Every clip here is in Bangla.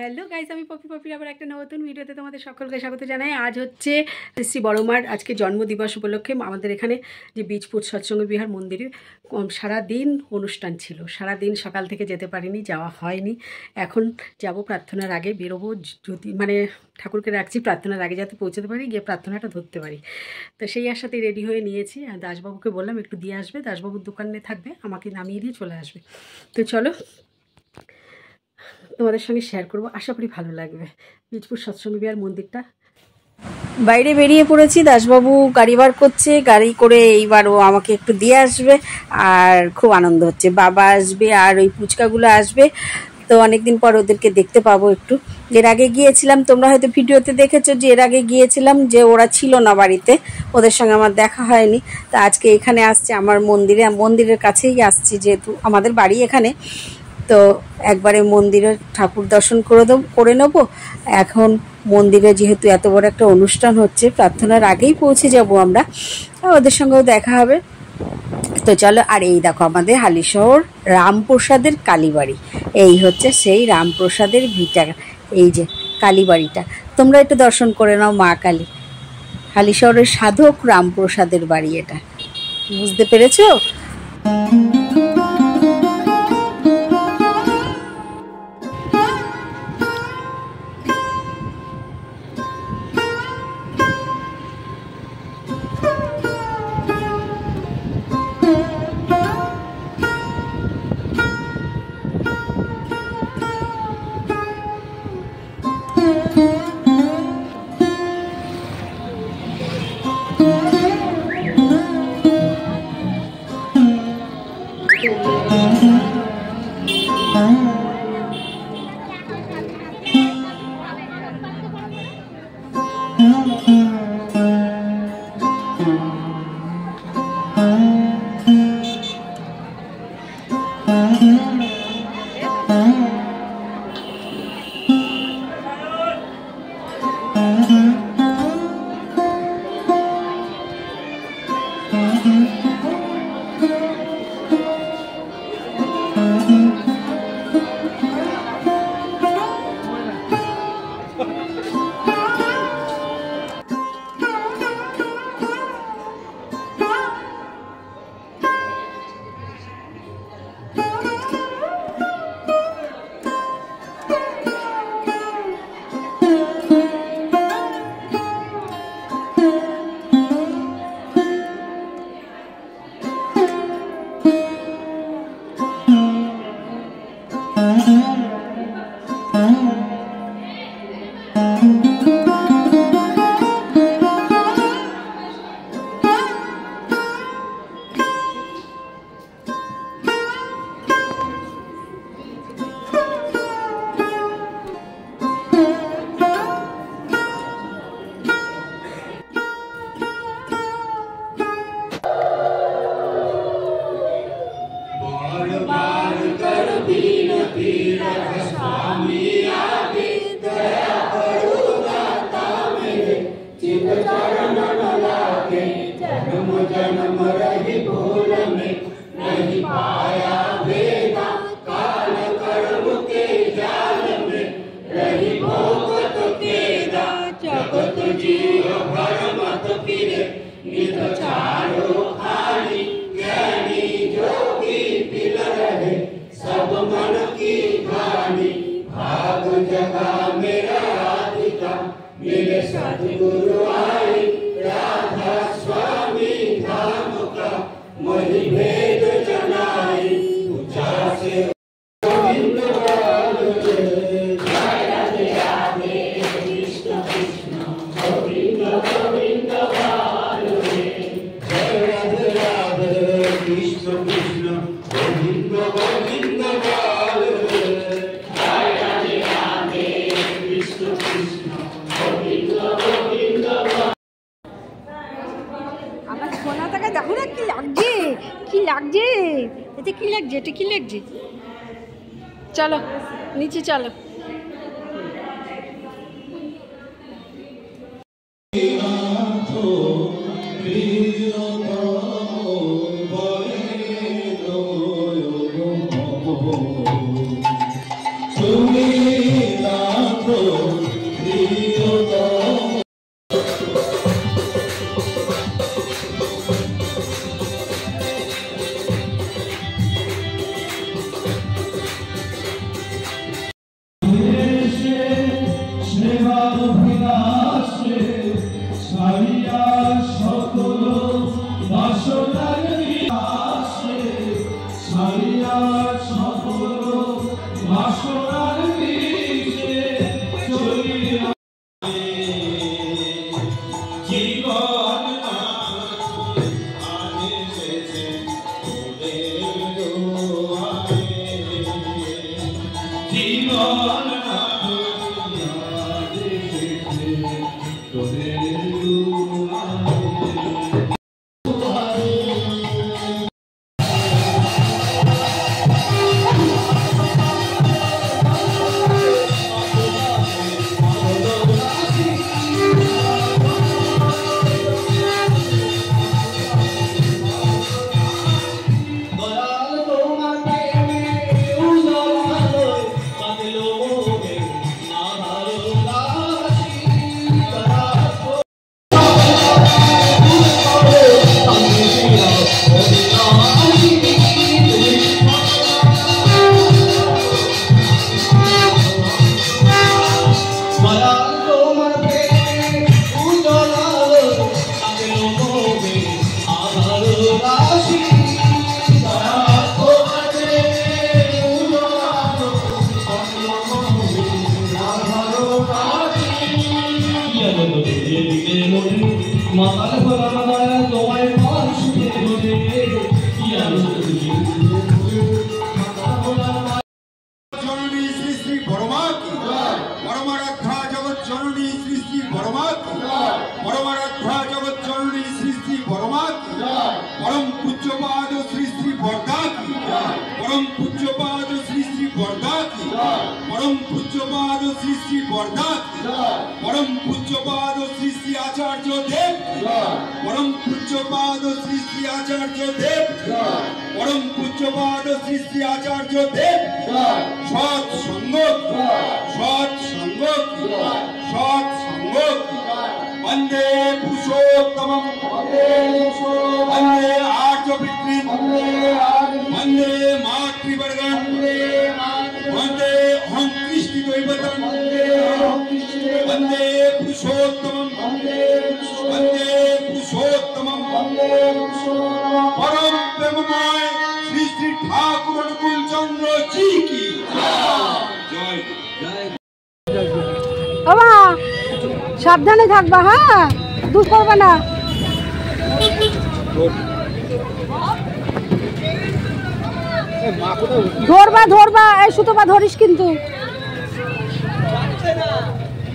হ্যালো গাইস, আমি পপির আবার একটা নতুন ভিডিওতে তোমাদের সকলকে স্বাগত জানাই। আজ হচ্ছে শ্রী বড়মার আজকে জন্মদিবস উপলক্ষে আমাদের এখানে যে বীজপুর সৎসঙ্গ বিহার মন্দিরে সারাদিন অনুষ্ঠান ছিল। সারাদিন সকাল থেকে যেতে পারিনি, যাওয়া হয়নি। এখন যাব, প্রার্থনার আগে বেরোবো, যদি মানে ঠাকুরকে রাখছি প্রার্থনার আগে যাতে পৌঁছতে পারি, গিয়ে প্রার্থনাটা ধরতে পারি। তো সেই আশাতেই রেডি হয়ে নিয়েছি। আর দাসবাবুকে বললাম একটু দিয়ে আসবে, দাসবাবুর দোকানে থাকবে, আমাকে নামিয়ে দিয়ে চলে আসবে। তো চলো তোমাদের সঙ্গে শেয়ার করবো, আশা করি ভালো লাগবে। বীজপুর সৎসঙ্গ বিহার মন্দিরটা। বাইরে বেরিয়ে পড়েছি, দাসবাবু গাড়ি বার করছে, গাড়ি করে এইবার ও আমাকে একটু দিয়ে আসবে। আর খুব আনন্দ হচ্ছে, বাবা আসবে আর ওই পুচকাগুলো আসবে, তো অনেকদিন পর ওদেরকে দেখতে পাবো একটু। এর আগে গিয়েছিলাম, তোমরা হয়তো ভিডিওতে দেখেছো যে এর আগে গিয়েছিলাম, যে ওরা ছিল না বাড়িতে, ওদের সঙ্গে আমার দেখা হয়নি। তা আজকে এখানে আসছে আমার মন্দিরের কাছেই আসছি, যেহেতু আমাদের বাড়ি এখানে, তো একবারে মন্দিরে ঠাকুর দর্শন করে নেবো। এখন মন্দিরে যেহেতু এত বড় একটা অনুষ্ঠান হচ্ছে, প্রার্থনার আগেই পৌঁছে যাব আমরা, ওদের সঙ্গেও দেখা হবে। তো চলো। আর এই দেখো আমাদের হালিশহর রামপ্রসাদের কালীবাড়ি, এই হচ্ছে সেই রামপ্রসাদের ভিটা, এই যে কালীবাড়িটা, তোমরা একটু দর্শন করে নাও মা কালী। হালিশহরের সাধক রামপ্রসাদের বাড়ি এটা, বুঝতে পেরেছো? जन्म रही भूल में नहीं पाया वेदा, काल कर्म के जाल में रही भोगत केदा। जगत जीव भर मत फिरे नित चारो खाली, ज्ञानी जोगी पिल रहे सब मन की खानी। भाग जगा मेरा राधिका मेरे सतगुरु आई, राधा स्वामी धाम का मही भेद जनाई। ऊंचा से गोविंद बोल जय राधे राधे कृष्ण कृष्ण गोविंद गोविंद बोल जय राधे राधे कृष्ण कृष्ण गोविंद गोविंद बोल जय राधे राधे कृष्ण कृष्ण गोविंद गोविंद बोल। আমার সোনা টাকা দেখো না কি লাগছে, কি লাগছে, এতে কি লাগছে, এটা কি লাগছে। চলো নিচে চলো। তুমি সাবধানে থাকবা, হ্যাঁ, দুধ করবে না। ধরবা ধরবা, এই সুতোবা ধরিস কিন্তু।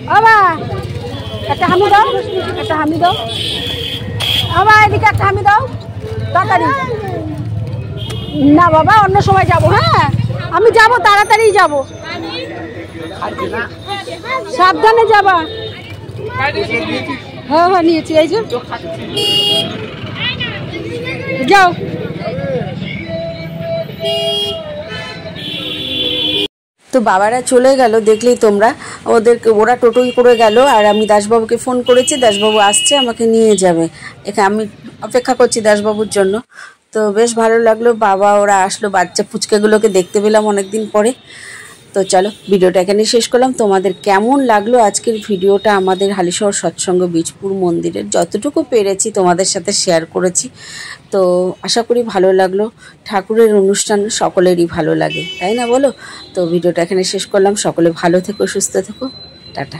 বাবা একটা হামি দাও, একটা হামি দাও। বাবা এদিকে একটা হামি দাও তাড়াতাড়ি। না বাবা, অন্য সময় যাব। হ্যাঁ আমি যাব, তাড়াতাড়ি যাব, সাবধানে যাবা। হ্যাঁ হ্যাঁ নিয়েছি, এই যে যাও। তো বাবারা চলে গেল, দেখলেই তোমরা, ওরা টোটোই করে গেল। আর আমি দাসবাবুকে ফোন করেছি, দাসবাবু আসছে, আমাকে নিয়ে যাবে। এখানে আমি অপেক্ষা করছি দাসবাবুর জন্য। তো বেশ ভালো লাগলো, বাবা ওরা আসলো, বাচ্চা ফুচকাগুলোকে দেখতে পেলাম অনেকদিন পরে। তো চলো ভিডিওটা এখানে শেষ করলাম। তোমাদের কেমন লাগলো আজকের ভিডিওটা? আমাদের হালিশহর সৎসঙ্গ বীজপুর মন্দিরের যতটুকু পেরেছি তোমাদের সাথে শেয়ার করেছি। তো আশা করি ভালো লাগলো। ঠাকুরের অনুষ্ঠান সকলেরই ভালো লাগে, তাই না বলো? তো ভিডিওটা এখানে শেষ করলাম। সকলে ভালো থেকো, সুস্থ থেকো, টাটা।